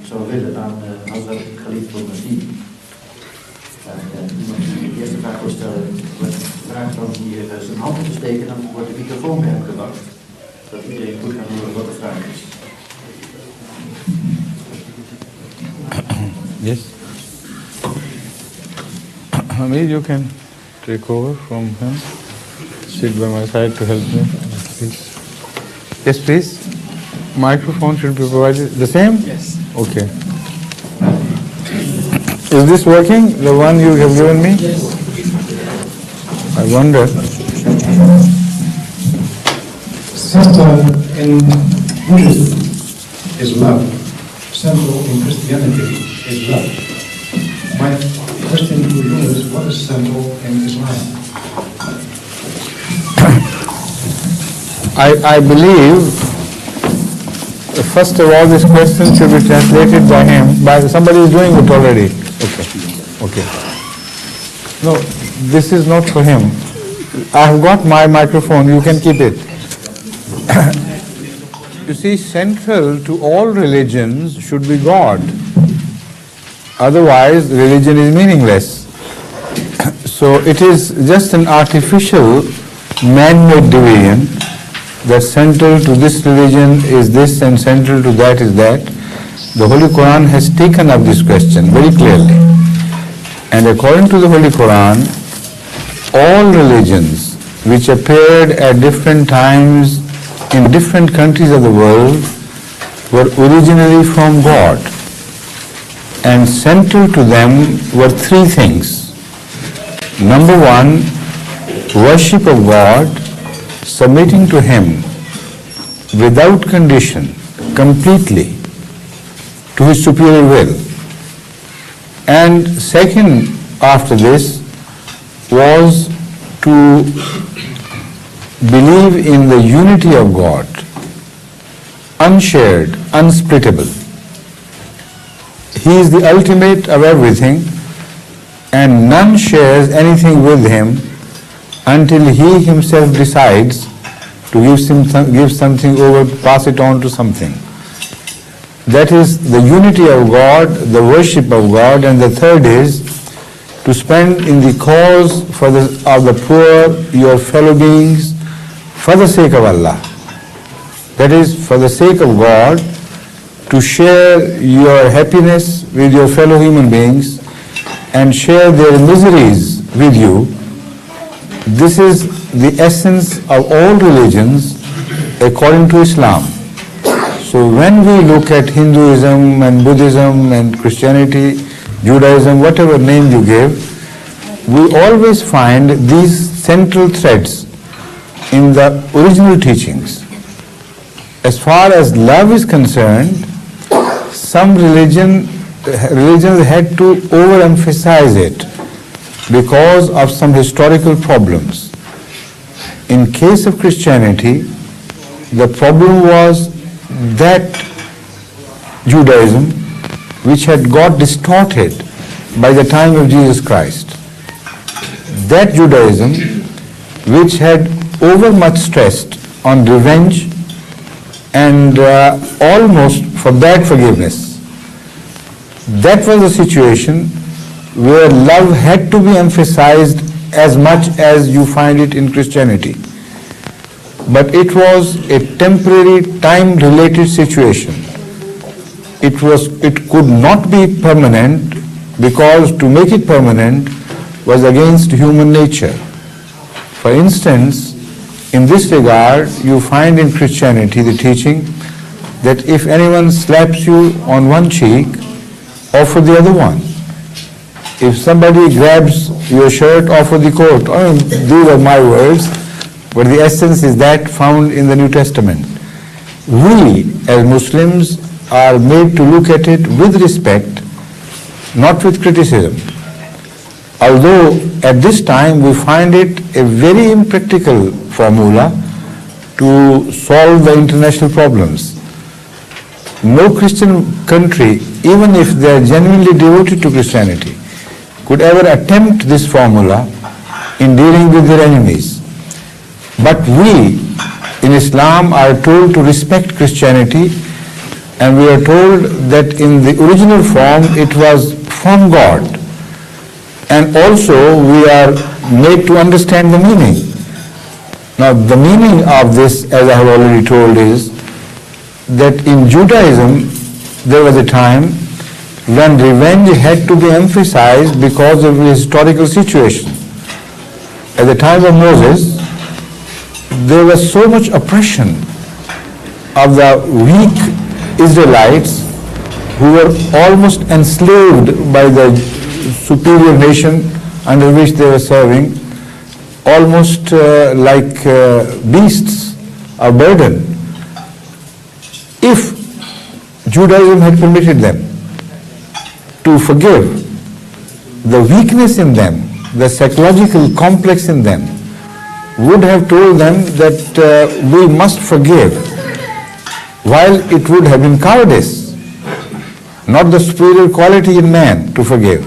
zou willen aan Hazrat Khalifa Masih. Iemand die de eerste vraag wil stellen, vraagt dan hier zijn hand op te steken, dan wordt de microfoon bij hem gewacht. Zodat iedereen goed kan horen wat de vraag is. Yes. Hamid, you can take over from him. Sit by my side to help me, please. Yes, please. Microphone should be provided. The same? Yes. Okay. Is this working? The one you have given me? Yes. I wonder. Central in Buddhism is love. Central in Christianity is love. My question to you is, what is central in Islam? I believe, first of all, this question should be translated by him. By somebody is doing it already. Okay. No, this is not for him. I have got my microphone. You can keep it. You see, central to all religions should be God. Otherwise, religion is meaningless. So it is just an artificial, man-made division that central to this religion is this and central to that is that. The Holy Quran has taken up this question very clearly. And according to the Holy Quran, all religions which appeared at different times in different countries of the world were originally from God. And central to them were three things. Number one, worship of God, submitting to Him without condition, completely, to His superior will. And second, after this, was to believe in the unity of God, unshared, unsplittable. He is the ultimate of everything, and none shares anything with Him until He Himself decides to give something over, pass it on to something. That is the unity of God, the worship of God, and the third is to spend in the cause of the poor, your fellow beings, for the sake of Allah. That is, for the sake of God, to share your happiness with your fellow human beings and share their miseries with you. This is the essence of all religions according to Islam. So when we look at Hinduism and Buddhism and Christianity, Judaism, whatever name you give, we always find these central threads in the original teachings. As far as love is concerned, some religions had to overemphasize it because of some historical problems. In case of Christianity, the problem was that Judaism, which had got distorted by the time of Jesus Christ, that Judaism, which had overmuch stressed on revenge and almost for bad forgiveness, that was the situation where love had to be emphasized as much as you find it in Christianity. But it was a temporary, time-related situation. It could not be permanent, because to make it permanent was against human nature. For instance, in this regard, you find in Christianity the teaching that if anyone slaps you on one cheek, offer the other one. If somebody grabs your shirt, offer the coat. These are my words, but the essence is that found in the New Testament. We, as Muslims, are made to look at it with respect, not with criticism. Although at this time we find it a very impractical formula to solve the international problems. No Christian country, even if they are genuinely devoted to Christianity, could ever attempt this formula in dealing with their enemies. But we in Islam are told to respect Christianity And we are told that in the original form it was from God. And also we are made to understand the meaning. Now the meaning of this, as I have already told, is that in Judaism there was a time when revenge had to be emphasized because of the historical situation. At the time of Moses, there was so much oppression of the weak Israelites who were almost enslaved by the superior nation under which they were serving, almost like beasts of burden. If Judaism had permitted them to forgive, the weakness in them, the psychological complex in them, would have told them that we must forgive, while it would have been cowardice, not the superior quality in man to forgive.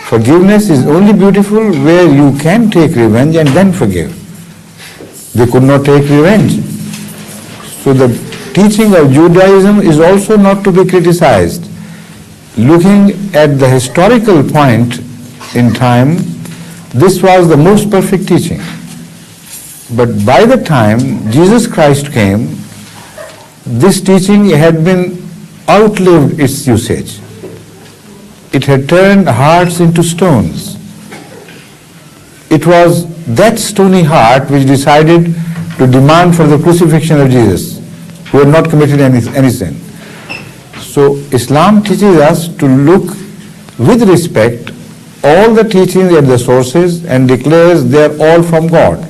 Forgiveness is only beautiful where you can take revenge and then forgive. They could not take revenge. So the teaching of Judaism is also not to be criticized. Looking at the historical point in time, this was the most perfect teaching. But by the time Jesus Christ came, this teaching had been outlived its usage. It had turned hearts into stones. It was that stony heart which decided to demand for the crucifixion of Jesus, who had not committed any sin. So Islam teaches us to look with respect all the teachings at the sources and declares they are all from God.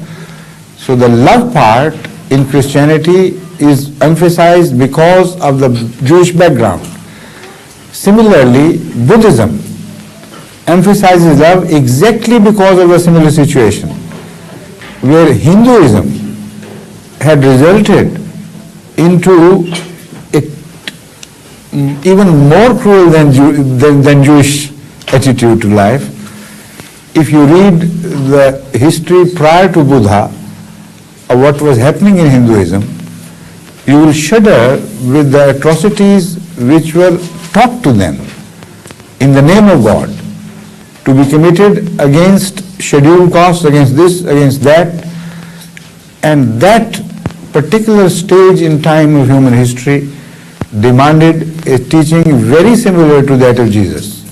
So the love part in Christianity is emphasized because of the Jewish background. Similarly, Buddhism emphasizes love exactly because of a similar situation, where Hinduism had resulted into even more cruel than Jewish attitude to life. If you read the history prior to Buddha of what was happening in Hinduism, you will shudder with the atrocities which were taught to them in the name of God to be committed against scheduled castes, against this, against that. And that particular stage in time of human history demanded a teaching very similar to that of Jesus.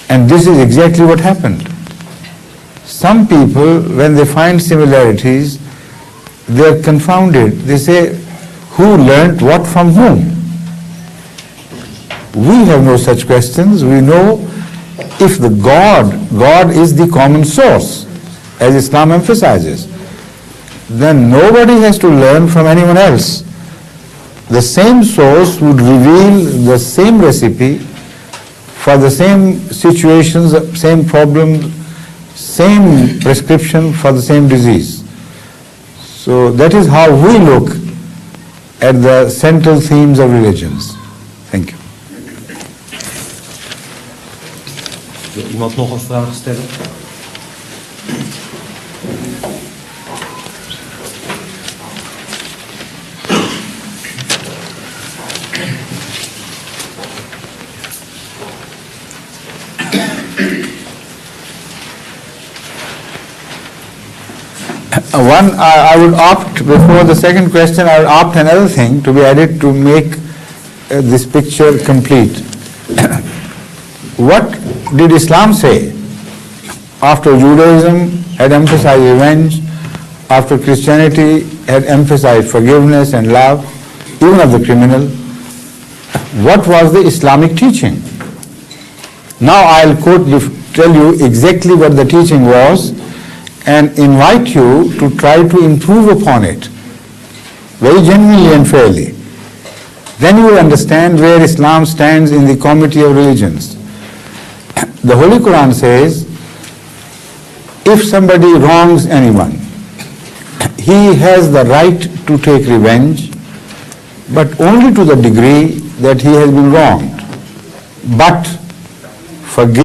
And this is exactly what happened. Some people, when they find similarities, they are confounded. They say, who learnt what from whom? We have no such questions. We know if the God is the common source, as Islam emphasizes, then nobody has to learn from anyone else. The same source would reveal the same recipe for the same situations, same problems, same prescription for the same disease. So that is how we look at the central themes of religions. Thank you. Wil iemand nog een vraag stellen? I would opt, before the second question, I would opt another thing to be added to make this picture complete. What did Islam say after Judaism had emphasized revenge, after Christianity had emphasized forgiveness and love, even of the criminal? What was the Islamic teaching? Now I'll tell you exactly what the teaching was and invite you to try to improve upon it, very genuinely and fairly. Then you will understand where Islam stands in the comity of religions. The Holy Quran says, if somebody wrongs anyone, he has the right to take revenge, but only to the degree that he has been wronged. But forgive